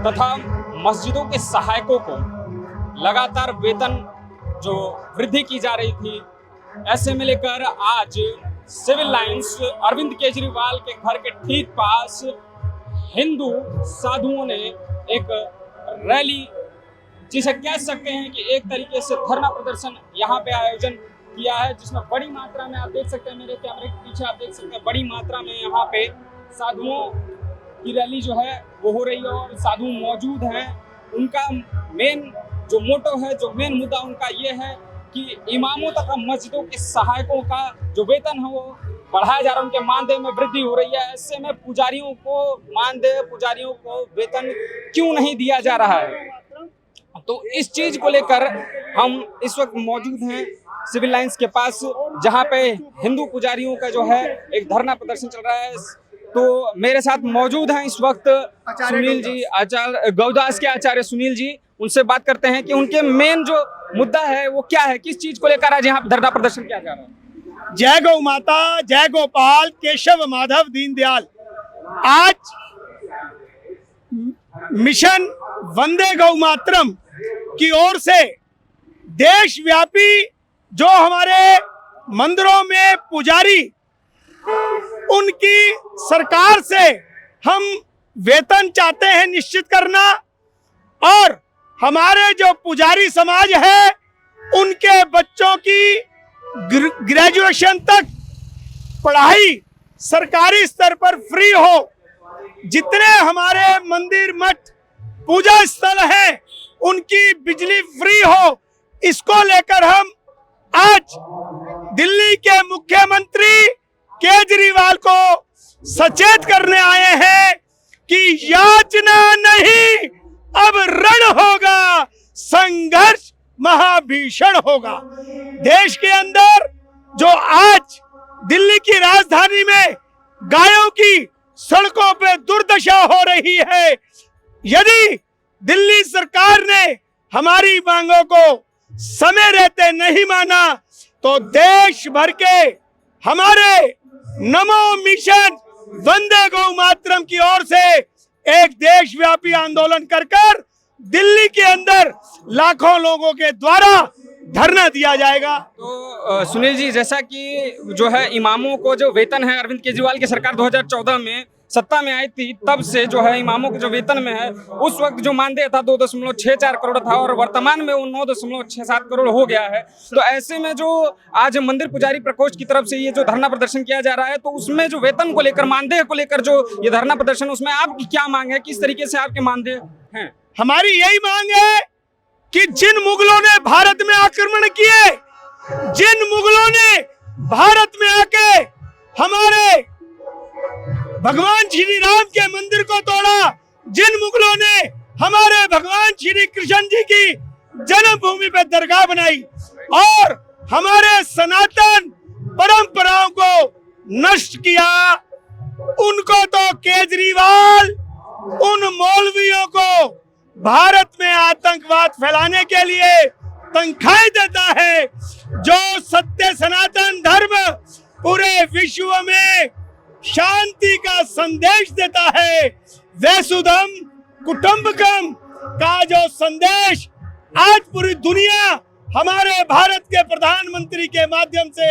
तथा मस्जिदों के सहायकों को लगातार वेतन जो वृद्धि की जा रही थी, ऐसे में लेकर आज सिविल लाइंस अरविंद केजरीवाल के घर के ठीक पास हिंदू साधुओं ने एक रैली, जिसे कह सकते हैं कि एक तरीके से धरना प्रदर्शन यहाँ पे आयोजन किया है, जिसमें बड़ी मात्रा में आप देख सकते हैं, मेरे कैमरे के पीछे आप देख सकते हैं, बड़ी मात्रा में यहाँ पे साधुओं की रैली जो है वो हो रही है और साधु मौजूद हैं। उनका मेन जो मोटो है, जो मेन मुद्दा उनका ये है कि इमामों तथा मस्जिदों के सहायकों का जो वेतन है वो बढ़ाया जा रहा है, उनके मानदेय में वृद्धि हो रही है। ऐसे में पुजारियों को मानदेय, पुजारियों को वेतन क्यों नहीं दिया जा रहा है? तो इस चीज को लेकर हम इस वक्त मौजूद हैं सिविल लाइंस के पास, जहां पे हिंदू पुजारियों का जो है एक धरना प्रदर्शन चल रहा है। तो मेरे साथ मौजूद हैं इस वक्त सुनील जी, आचार्य गौदास के आचार्य सुनील जी। उनसे बात करते हैं कि उनके मेन जो मुद्दा है वो क्या है, किस चीज को लेकर आज यहाँ धरना प्रदर्शन किया जा रहा है। जय गौ माता, जय गोपाल, केशव माधव दीनदयाल। आज मिशन वंदे गौ मातरम की ओर से देशव्यापी जो हमारे मंदिरों में पुजारी, उनकी सरकार से हम वेतन चाहते हैं निश्चित करना, और हमारे जो पुजारी समाज है उनके बच्चों की ग्रेजुएशन तक पढ़ाई सरकारी स्तर पर फ्री हो। जितने हमारे मंदिर, मठ, पूजा स्थल हैं उनकी बिजली फ्री हो। इसको लेकर हम आज दिल्ली के मुख्यमंत्री केजरीवाल को सचेत करने आए हैं कि याचना नहीं, अब रण होगा, संघर्ष महाभीषण होगा। देश के अंदर जो आज दिल्ली की राजधानी में गायों की सड़कों पे दुर्दशा हो रही है, यदि दिल्ली सरकार ने हमारी मांगों को समय रहते नहीं माना तो देश भर के हमारे नमो मिशन वंदे गौ मातरम की ओर से एक देशव्यापी आंदोलन कर दिल्ली के अंदर लाखों लोगों के द्वारा धरना दिया जाएगा। तो सुनील जी, जैसा कि जो है इमामों को जो वेतन है, अरविंद केजरीवाल की सरकार 2014 में सत्ता में आई थी, तब से जो है इमामों के जो वेतन में है, उस वक्त जो मानदेय था 2.64 करोड़ था और वर्तमान में वो 9.67 करोड़ हो गया है। तो ऐसे में जो आज मंदिर पुजारी प्रकोष्ठ की तरफ से ये जो धरना प्रदर्शन किया जा रहा है, तो उसमें जो वेतन को लेकर, मानदेय को लेकर जो ये धरना प्रदर्शन, उसमें आपकी क्या मांग है, किस तरीके से आपके मानदेय हैं? हमारी यही मांग है कि जिन मुगलों ने भारत में आक्रमण किए, जिन मुगलों ने भारत में आके हमारे भगवान श्री राम के मंदिर को तोड़ा, जिन मुगलों ने हमारे भगवान श्री कृष्ण जी की जन्मभूमि पे दरगाह बनाई और हमारे सनातन परंपराओं को नष्ट किया, उनको तो केजरीवाल उन मौलवियों को भारत में आतंकवाद फैलाने के लिए तनख्वाहें देता है, जो सत्य सनातन धर्म पूरे विश्व में शांति का संदेश देता है। वसुधैव कुटुंबकम का जो संदेश आज पूरी दुनिया हमारे भारत के प्रधानमंत्री के माध्यम से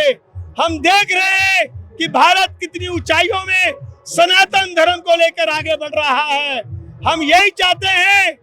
हम देख रहे हैं कि भारत कितनी ऊंचाइयों में सनातन धर्म को लेकर आगे बढ़ रहा है। हम यही चाहते हैं,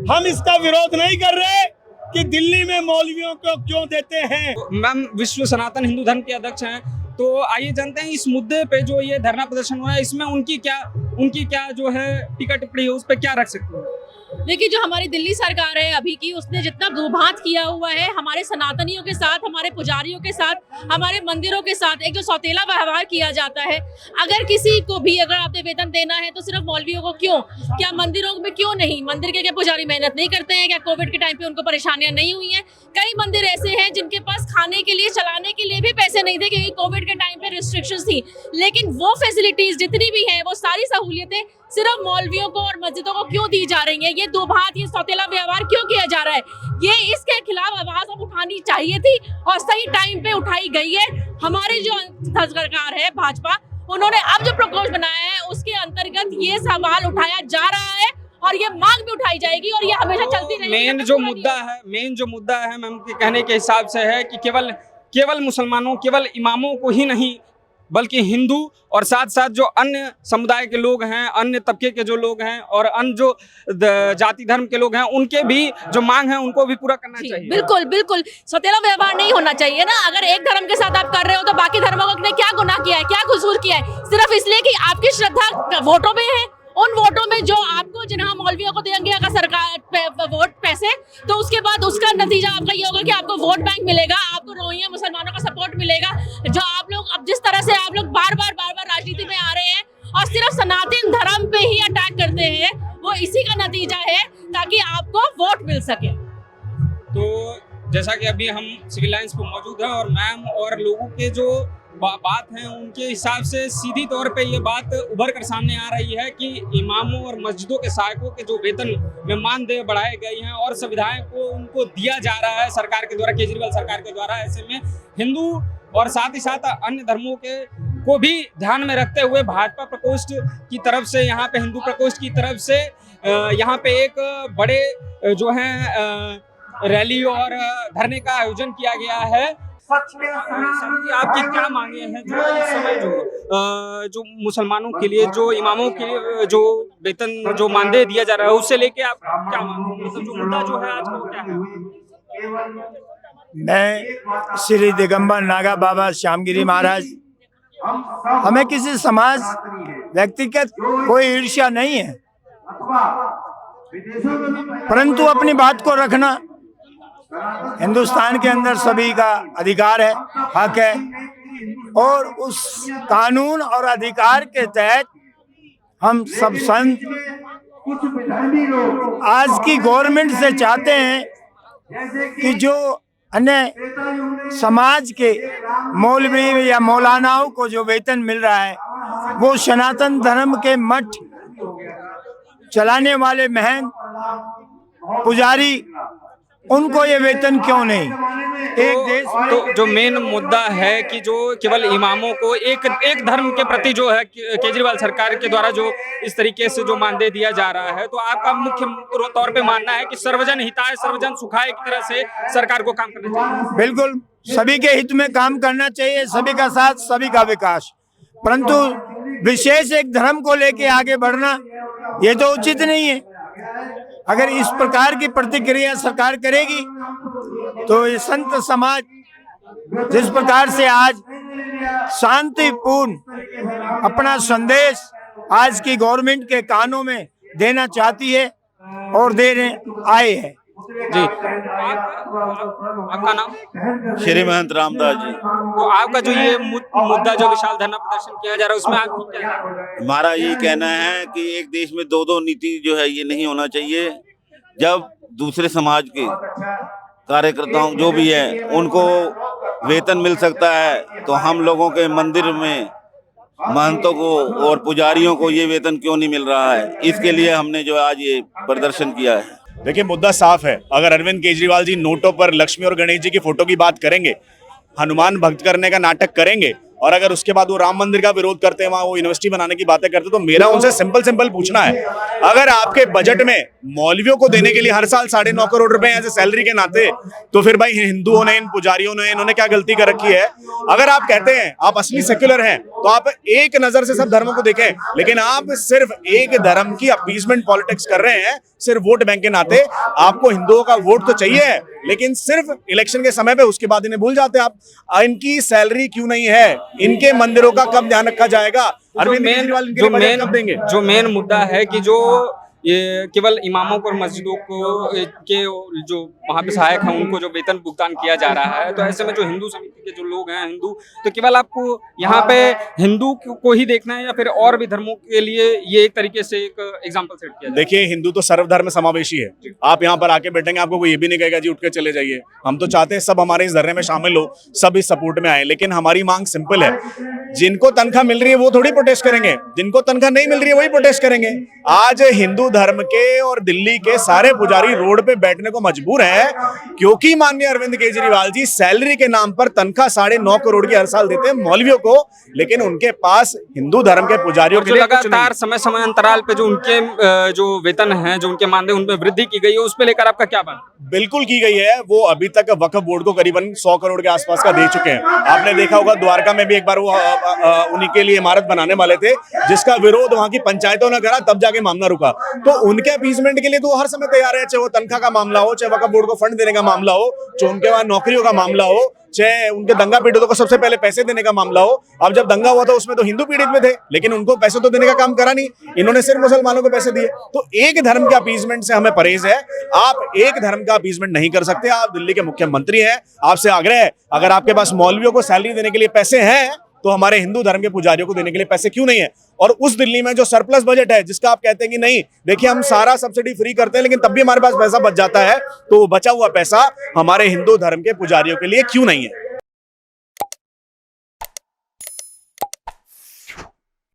हम इसका विरोध नहीं कर रहे कि दिल्ली में मौलवियों को क्यों देते हैं। मैम, विश्व सनातन हिंदू धर्म के अध्यक्ष हैं, तो आइए जानते हैं इस मुद्दे पे जो ये धरना प्रदर्शन हुआ है, इसमें उनकी क्या जो है टीका टिप्पणी है, उस पर क्या रख सकते हैं? देखिए, जो हमारी दिल्ली सरकार है अभी की, उसने जितना दुर्भांत किया हुआ है हमारे सनातनियों के साथ, हमारे पुजारियों के साथ, हमारे मंदिरों के साथ, एक जो सौतेला व्यवहार किया जाता है। अगर किसी को भी अगर आपने वेतन देना है तो सिर्फ मौलवियों को क्यों, क्या मंदिरों में क्यों नहीं? मंदिर के क्या पुजारी मेहनत नहीं करते हैं क्या? कोविड के टाइम पे उनको परेशानियां नहीं हुई हैं? कई मंदिर ऐसे हैं जिनके पास खाने के लिए, चलाने के लिए भी पैसे नहीं थे क्योंकि कोविड के टाइम पे रिस्ट्रिक्शंस थी, लेकिन वो फैसिलिटीज जितनी भी हैं, वो सारी सहूलियतें सिर्फ मौलवियों को और मस्जिदों को क्यों दी जा रही है? ये दुर्भांत, ये सौतेला व्यवहार क्यों किया जा रहा है? ये इसके खिलाफ आवाज अब उठानी चाहिए थी और सही टाइम पे उठाई गई है। हमारी जो सरकार है भाजपा, उन्होंने अब जो प्रकोष्ठ बनाया है उसके अंतर्गत ये सवाल उठाया जा रहा है और ये मांग भी उठाई जाएगी और ये हमेशा चलती रहेगी। मेन जो मुद्दा है मैम के कहने के हिसाब से है कि केवल मुसलमानों, केवल इमामों को ही नहीं बल्कि हिंदू और साथ साथ जो अन्य समुदाय के लोग हैं, अन्य तबके के जो लोग हैं और अन्य जो जाति धर्म के लोग हैं, उनके भी जो मांग है उनको भी पूरा करना चाहिए। बिल्कुल बिल्कुल, सौतेला व्यवहार नहीं होना चाहिए ना। अगर एक धर्म के साथ आप कर रहे हो तो बाकी धर्मों ने क्या गुनाह किया है, क्या कसूर किया है? सिर्फ इसलिए कि आपकी श्रद्धा वोटों में है, उन वोटों में जो आपको जिन्हें मौलवियों को देंगे अगर सरकार वोट पैसे, तो उसके बाद उसका नतीजा आपका ये होगा कि आपको वोट बैंक मिलेगा, आपको रोहिंग्या मुसलमानों का सपोर्ट मिलेगा। जो आप लोग अब जिस तरह से आप लोग बार बार राजनीति में आ रहे हैं और सिर्फ सनातन धर्म पे ही अटैक करते हैं, वो इसी का नतीजा है ताकि आपको वोट मिल सके। तो जैसा कि अभी हम सिविल लाइंस पे मौजूद हैं और मैम और लोगों के जो बात है उनके हिसाब से सीधी तौर पे ये बात उभर कर सामने आ रही है कि इमामों और मस्जिदों के सहायकों के जो वेतन में मानदेय बढ़ाए गए हैं और सुविधाएं को उनको दिया जा रहा है सरकार के द्वारा, केजरीवाल सरकार के द्वारा। ऐसे में हिंदू और साथ ही साथ अन्य धर्मों के को भी ध्यान में रखते हुए भाजपा प्रकोष्ठ की तरफ से, यहाँ पे हिंदू प्रकोष्ठ की तरफ से यहाँ पे एक बड़े जो है रैली और धरने का आयोजन किया गया है। आपकी क्या मांगे हैं जो इस समय जो मुसलमानों के लिए, जो इमामों के लिए जो वेतन जो मानदेय दिया जा रहा है उससे लेके आप क्या मांगे, मतलब जो मुद्दा जो है आज का वो क्या है? मैं श्री दिगंबर नागा बाबा श्यामगिरी महाराज, हमें किसी समाज व्यक्तिगत कोई ईर्ष्या नहीं है, परंतु अपनी बात को रखना हिंदुस्तान के अंदर सभी का अधिकार है, हक है, और उस कानून और अधिकार के तहत हम सब संत आज की गवर्नमेंट से चाहते हैं कि जो अन्य समाज के मौलवी या मौलानाओं को जो वेतन मिल रहा है, वो सनातन धर्म के मठ चलाने वाले महंत पुजारी, उनको ये वेतन क्यों नहीं? एक देश में तो जो मेन मुद्दा है कि जो केवल इमामों को एक धर्म के प्रति जो है केजरीवाल सरकार के द्वारा जो इस तरीके से जो मानदेय दिया जा रहा है, तो आपका मुख्य तौर पे मानना है कि सर्वजन हिताय सर्वजन सुखाय की तरह से सरकार को काम करना चाहिए? बिल्कुल, सभी के हित में काम करना चाहिए, सभी का साथ, सभी का विकास, परंतु विशेष एक धर्म को लेके आगे बढ़ना ये तो उचित नहीं है। अगर इस प्रकार की प्रतिक्रिया सरकार करेगी तो ये संत समाज जिस प्रकार से आज शांतिपूर्ण अपना संदेश आज की गवर्नमेंट के कानों में देना चाहती है और देने आए हैं। जी, आपका नाम? श्री महंत रामदास जी। तो आपका जो ये मुद्दा जो विशाल धरना प्रदर्शन किया जा रहा है उसमें आपकी क्या राय है? हमारा ये कहना है कि एक देश में दो नीति जो है ये नहीं होना चाहिए। जब दूसरे समाज के कार्यकर्ताओं जो भी है उनको वेतन मिल सकता है तो हम लोगों के मंदिर में महंतों को और पुजारियों को ये वेतन क्यों नहीं मिल रहा है? इसके लिए हमने जो आज ये प्रदर्शन किया है। देखिए, मुद्दा साफ है। अगर अरविंद केजरीवाल जी नोटों पर लक्ष्मी और गणेश जी की फोटो की बात करेंगे, हनुमान भक्त करने का नाटक करेंगे और अगर उसके बाद वो राम मंदिर का विरोध करते हैं, वहां वो यूनिवर्सिटी बनाने की बातें करते हैं, तो मेरा उनसे सिंपल पूछना है, अगर आपके बजट में मौलवियों को देने के लिए हर साल 9.5 करोड़ रुपए एज ए सैलरी के नाते, तो फिर भाई हिंदुओं ने, इन पुजारियों ने, इन्होंने क्या गलती कर रखी है? अगर आप कहते हैं आप असली सेक्युलर हैं तो आप एक नजर से सब धर्मों को देखें, लेकिन आप सिर्फ एक धर्म की अपीजमेंट पॉलिटिक्स कर रहे हैं सिर्फ वोट बैंक के नाते। आपको हिंदुओं का वोट तो चाहिए है, लेकिन सिर्फ इलेक्शन के समय पे, उसके बाद इन्हें भूल जाते हैं आप। इनकी सैलरी क्यों नहीं है? इनके मंदिरों का कब ध्यान रखा जाएगा? अरविंद केजरीवाल इनके लिए बजट कब देंगे? जो मेन मुद्दा है कि जो ये केवल इमामों को और मस्जिदों को के जो वहाँ पे सहायक हैं उनको जो वेतन भुगतान किया जा रहा है, तो ऐसे में जो हिंदू समिति के जो लोग हैं हिंदू, तो केवल आपको यहाँ पे हिंदू को ही देखना है या फिर और भी धर्मों के लिए ये एक तरीके से एक एग्जाम्पल सेट किया? देखिए, हिंदू तो सर्वधर्म समावेशी है। आप यहाँ पर आके बैठेंगे, आपको कोई ये भी नहीं कहेगा जी उठ के चले जाइए। हम तो चाहते हैं सब हमारे इस धरने में शामिल हो, सब इस सपोर्ट में आए, लेकिन हमारी मांग सिंपल है। जिनको तनख्वाह मिल रही है वो थोड़ी प्रोटेस्ट करेंगे, जिनको तनख्वाह नहीं मिल रही है वही प्रोटेस्ट करेंगे। आज हिंदू धर्म के और दिल्ली के सारे पुजारी रोड पे बैठने को मजबूर हैं है क्योंकि माननीय अरविंद केजरीवाल जी सैलरी के नाम पर तनख्वाह 9.5 करोड़ की हर साल देते हैं मौलवियों को, लेकिन उनके पास हिंदू धर्म के पुजारियों और के जो लिए कुछ नहीं। लगातार समय समय अंतराल पे जो उनके जो वेतन है, जो उनके मानदेय, उनमें वृद्धि की गई है, उस पे लेकर आपका क्या बात? बिल्कुल की गई है। वो अभी तक वक्फ बोर्ड को करीबन 100 करोड़ के आसपास का दे चुके हैं। आपने देखा होगा द्वारका में भी एक बार वो उन्हीं के लिए इमारत बनाने वाले थे, जिसका विरोध वहां की पंचायतों ने करा, तब जाके मामला रुका। तो उनके अपीसमेंट के लिए तो हर समय तैयार है, चाहे वो तनख्वाह का मामला हो, चाहे वक्फ बोर्ड को फंड देने का मामला हो, चाहे उनके वहां नौकरियों का मामला हो, चाहे उनके दंगा पीड़ितों को सबसे पहले पैसे देने का मामला हो। अब जब दंगा हुआ था उसमें तो हिंदू पीड़ित में थे, लेकिन उनको पैसे तो देने का काम करा नहीं, इन्होंने सिर्फ मुसलमानों को पैसे दिए। तो एक धर्म के अपीसमेंट से हमें परहेज है। आप एक धर्म का अपीसमेंट नहीं कर सकते। आप दिल्ली के मुख्यमंत्री हैं, आपसे आग्रह है, अगर आपके पास मौलवियों को सैलरी देने के लिए पैसे हैं तो हमारे हिंदू धर्म के पुजारियों को देने के लिए पैसे क्यों नहीं है? और उस दिल्ली में जो सरप्लस बजट है, जिसका आप कहते हैं कि नहीं, देखिए हम सारा सब्सिडी फ्री करते हैं, लेकिन तब भी हमारे पास पैसा बच जाता है, तो वो बचा हुआ पैसा हमारे हिंदू धर्म के पुजारियों के लिए क्यों नहीं है?